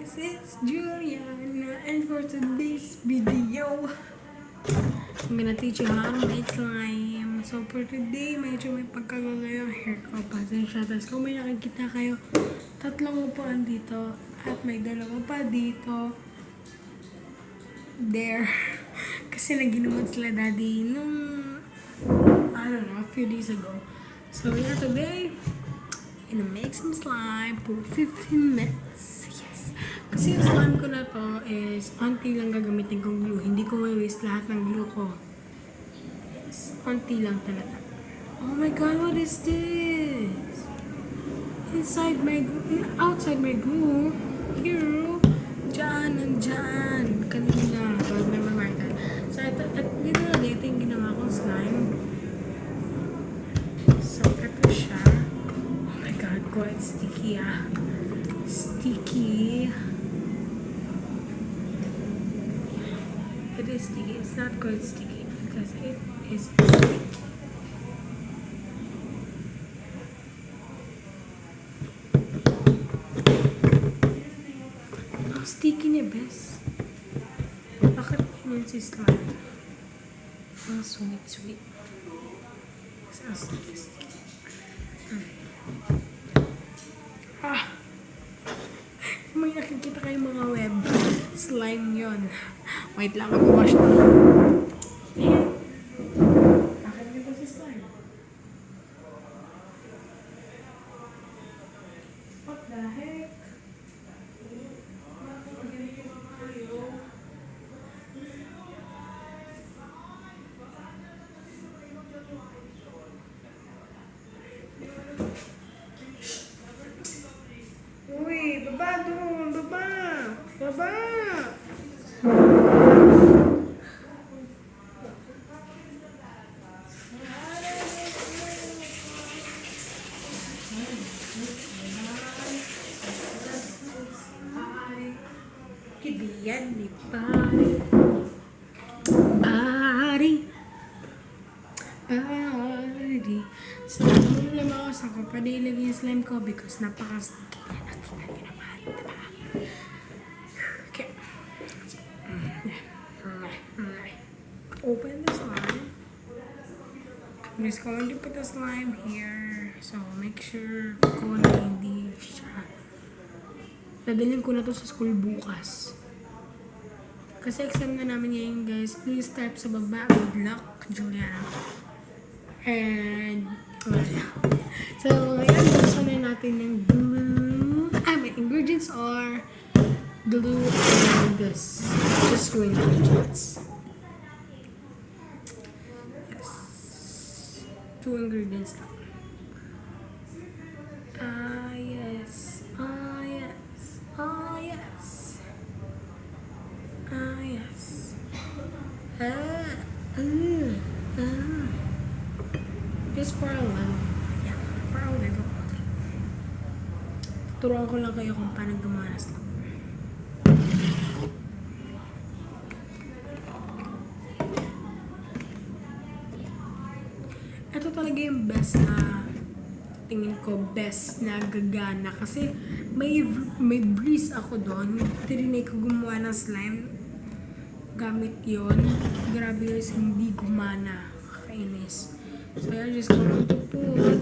guys, it's Juliana, and for today's video, I'm gonna teach you how to make slime. So for today, medyo may pagkagalaw yung hair ko. Pasensya. Tapos kung may nakikita kayo, 3 upuan dito, at may 2 pa dito. There. Kasi naginuman sila daddy nung, I don't know, a few days ago. So yeah, today, I'm gonna make some slime for 15 minutes. Yes. Kasi yung slime ko na to is onti lang gagamitin kong glue. Hindi ko may waste lahat ng glue ko. Yes. Onti lang talaga. Oh my god, what is this? Outside my glue. Here. Diyan, nandyan. Kanina. Pag may mamarkan. So, ito na yung ginawa kong slime. So, ito siya. Oh my god, quite sticky Sticky. It is sticky. It's not quite sticky because it is sticky. Oh, sticky niya, bes. Bakit yun si slime? Oh, sweet. So sticky. May nakikita kayong mga web. Slime yun. Wait lang, mag-wash na. Bakit nito si slime? What the heck? Uy, baba doon, baba. Kibiyan ni pare. So, ano lang ako sa ko, pwede ilagay yung slime ko because napaka-sticky niya. Nakita niyo naman, diba? Okay. Open the slime. I'm just going to put the slime here. So, make sure ko na hindi siya. Dadalhin ko na to sa school bukas. Kasi exam na namin ngayon, guys. Please type sa baba. Good luck, Juliana. And, wala. So, ngayon, gusto na natin yung glue. My ingredients are glue and this. Just 2 ingredients. Yes. 2 ingredients lang. Yes. Just for a little. Yeah, for a little. Turuan ko lang kayo kung paano gumanas lang. Ito talaga yung best na, tingin ko, best na gagana. Kasi may breeze ako doon. Tirinay ko gumawa ng slime. Gamit yon. Grabe yun, hindi gumana. Kainis. So I'm just going to put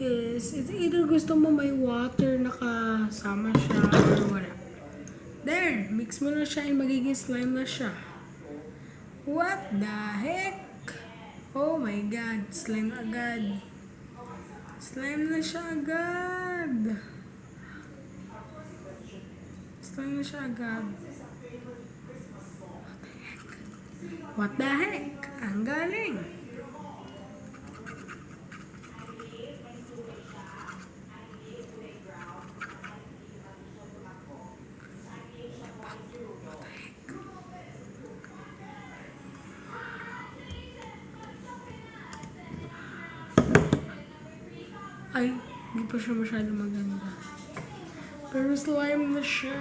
this. It's either gusto mo may water nakasama siya or wala. There! Mix mo na siya and magiging slime na siya. What the heck? Oh my god. Slime agad. Slime na siya agad. Slime na siya agad. What the heck? Ang galing! Ay, hindi pa siya masyado maganda. Pero slime na siya!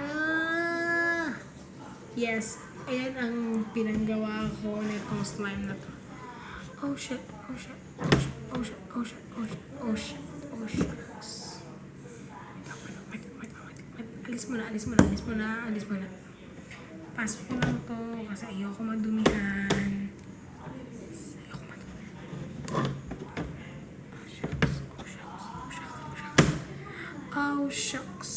Yes! Ayan ang pinanggawa ko nitong slime na to. Oh shit. Wait. Alis mo na, alis mo na, alis mo na, alis mo na. Pasok ko lang to kasi ayoko madumihan. Ayoko madumihan. Oh, shucks.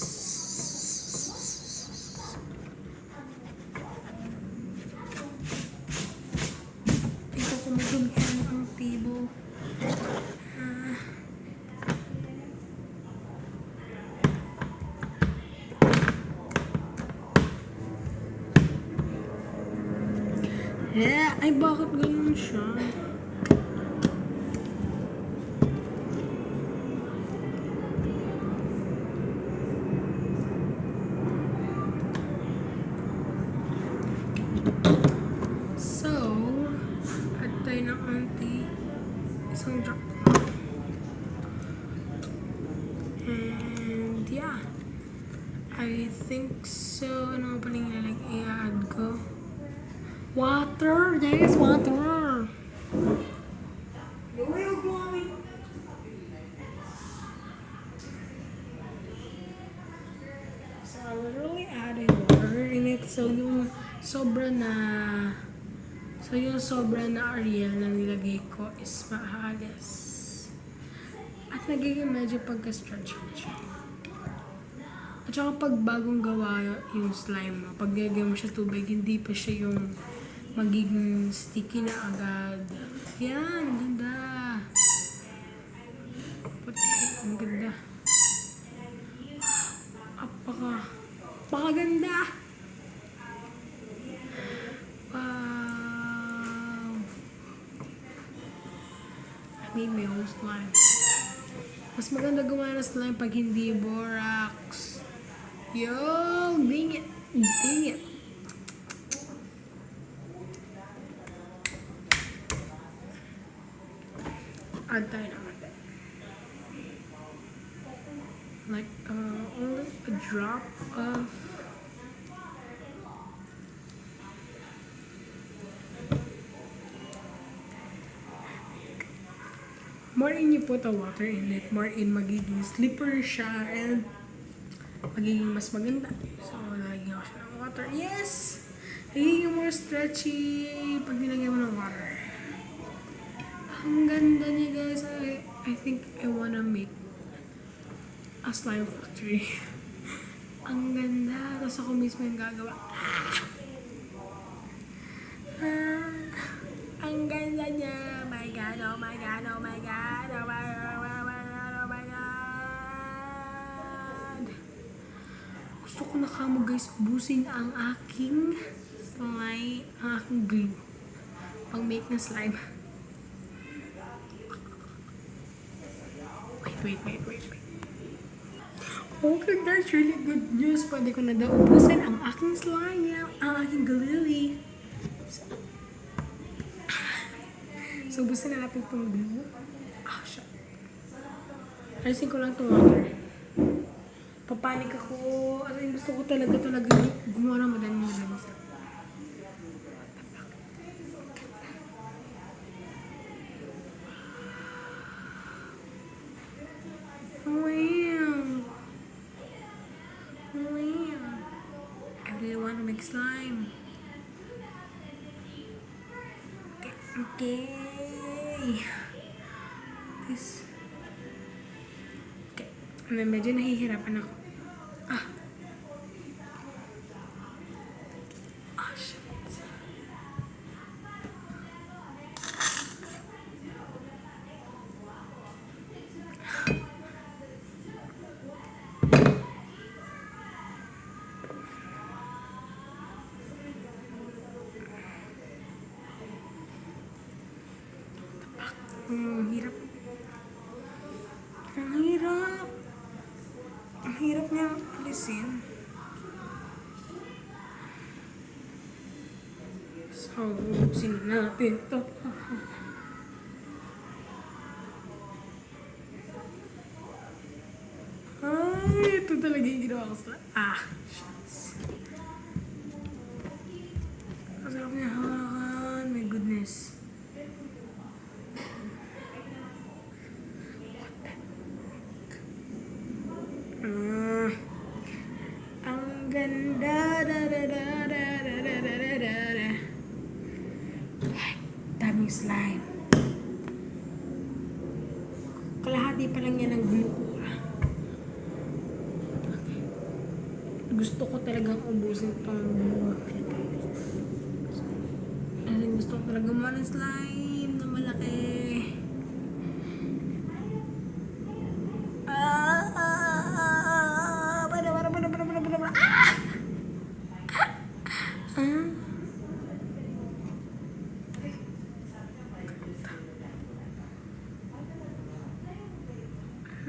Ito ko madumihan ang table. Ay bakit ganun siya? So, at tayo ng auntie, isang drop. And yeah, I think so. Ano nga pala yung i-add ko? Water! Yes, water! So, I literally added water in it. So, yung sobra na Ariel na nilagay ko is maalis. At nagiging medyo pagka-stretch siya. At saka pag bagong gawa yung slime mo, pag gagawin mo siya tubig, hindi pa siya yung magiging sticky na agad. Yan, ganda. Ang ganda. Pakaganda. Wow. I need my own slime. Mas maganda gumawa ng slime pag hindi borax. Yo, ding it. Ding it. Add tayo naman din. Like, only a drop of more in you put a water in it, more in magiging slippery siya and magiging mas maganda. So, lagyan ko siya ng water. Yes! Magiging more stretchy pag nilagyan mo ng water. Ang ganda niya guys. I think I wanna make a slime factory. Ang ganda. Tapos ako mismo yung gagawa. Ang ganda niya. Oh my God, oh my God, oh my God, oh my God, oh my God, oh my God. Gusto ko na kamo guys ubusin ang aking slime, ang aking glue. Pang make na slime. Wait. Okay guys, really good news. Pwede ko na daw ubusin ang aking slime, ang aking glue. So, ubusin na natin itong glue. Shit. Alisin ko lang itong water. Papanik ako. Gusto ko talaga gumawa ng madami. I really want to make slime. Okay. This. Okay. Medyo nahihirapan ako. Shit. Hirap. Ang hirap niya alisin. So, ubusin natin ito. Ay, ito talaga yung ginawa ko sa... Shits. Ang sarap niya hawakan. My goodness. ganda. Da, da, da, da, da, da, da, da, da, da. Daming slime. Kalahati pa lang yan ng glue ko. Gusto ko talagang ubusin itong glue. Kasi gusto ko talaga ng slime na malaki.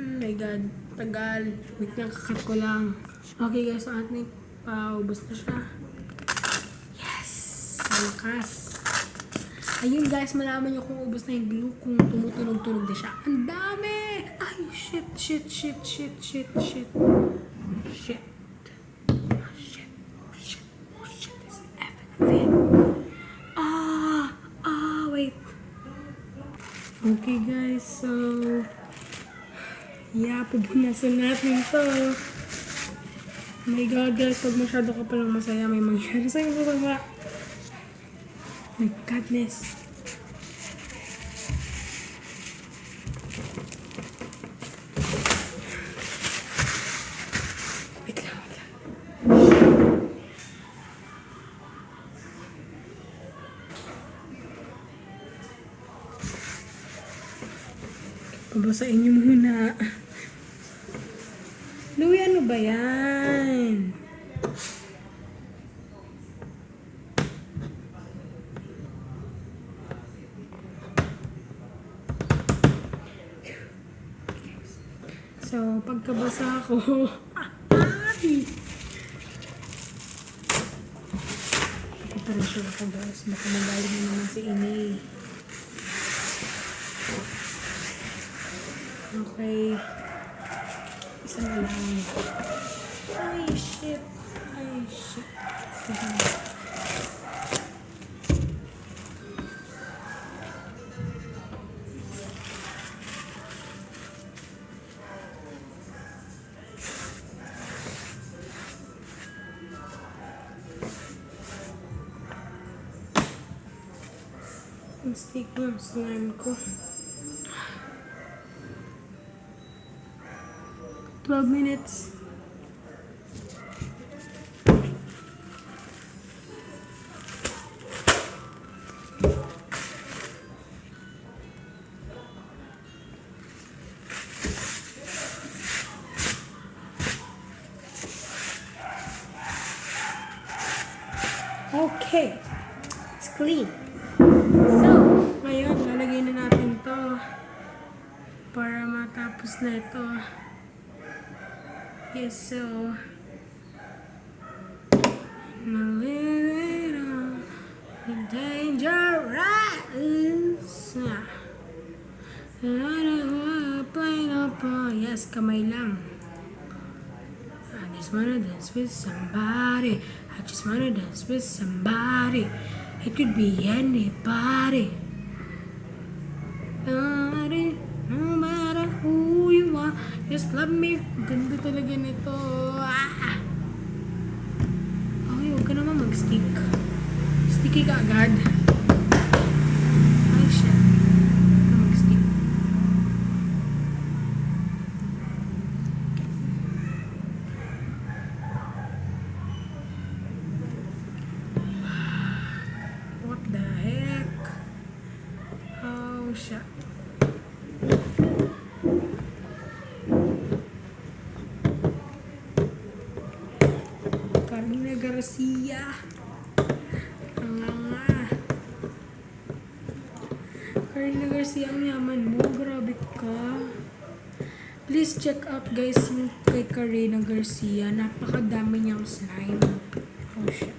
Oh my god, tagal. Wait lang, kakat ko lang. Okay guys, ang ating paubos na siya. Yes! Malakas. Ayun guys, malaman nyo kung ubos na yung glue, kung tumutunog-tunog na siya. Ang dami! Ay, shit. Shit. This is everything. Wait. Okay guys, so yeah, pupunasan natin to. Oh my god guys, pag masyado ka palang masaya, may mangyari sa iyong baba. My godness. Wait lang. Babasain niyo muna. Louie, ano ba yan? So, pagkabasa ko, preparation ako guys. Baka magaling na naman si Ini. Okay. Isa na lang. Ay, shit. Ang stick ng slime ko. 12 minutes. Okay. It's clean. So, ngayon, lalagay na natin to para matapos na ito. Yes, so the dangerous. Yes, kamay lang. I just wanna dance with somebody. I just wanna dance with somebody. It could be anybody. No matter who you are, just love me. Ganda talaga nito. Okay, huwag ka naman mag-stick. Sticky ka agad. Ay, shit. Huwag ka mag-stick. What the heck? Oh, shit. Carmina Garcia. Carmina Garcia, ang yaman mo. Grabe ka. Please check out guys yung kay Carmina Garcia. Napakadami niyang slime. Oh shit.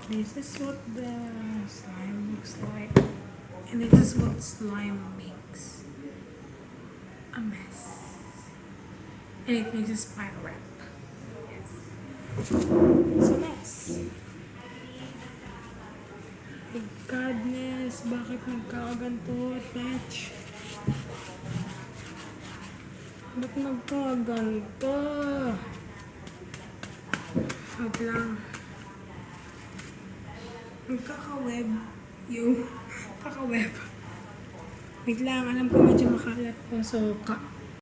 This is what the slime looks like. And this is what slime makes. A mess. And it makes a spiral wrap. Yes. It's a mess. My godness, bakit nagkakaganto, Fetch? Ba't nagkaganto? Wait lang. Nagkaka-web. Yung kaka-web. Wait lang, alam ko medyo makalat po. So,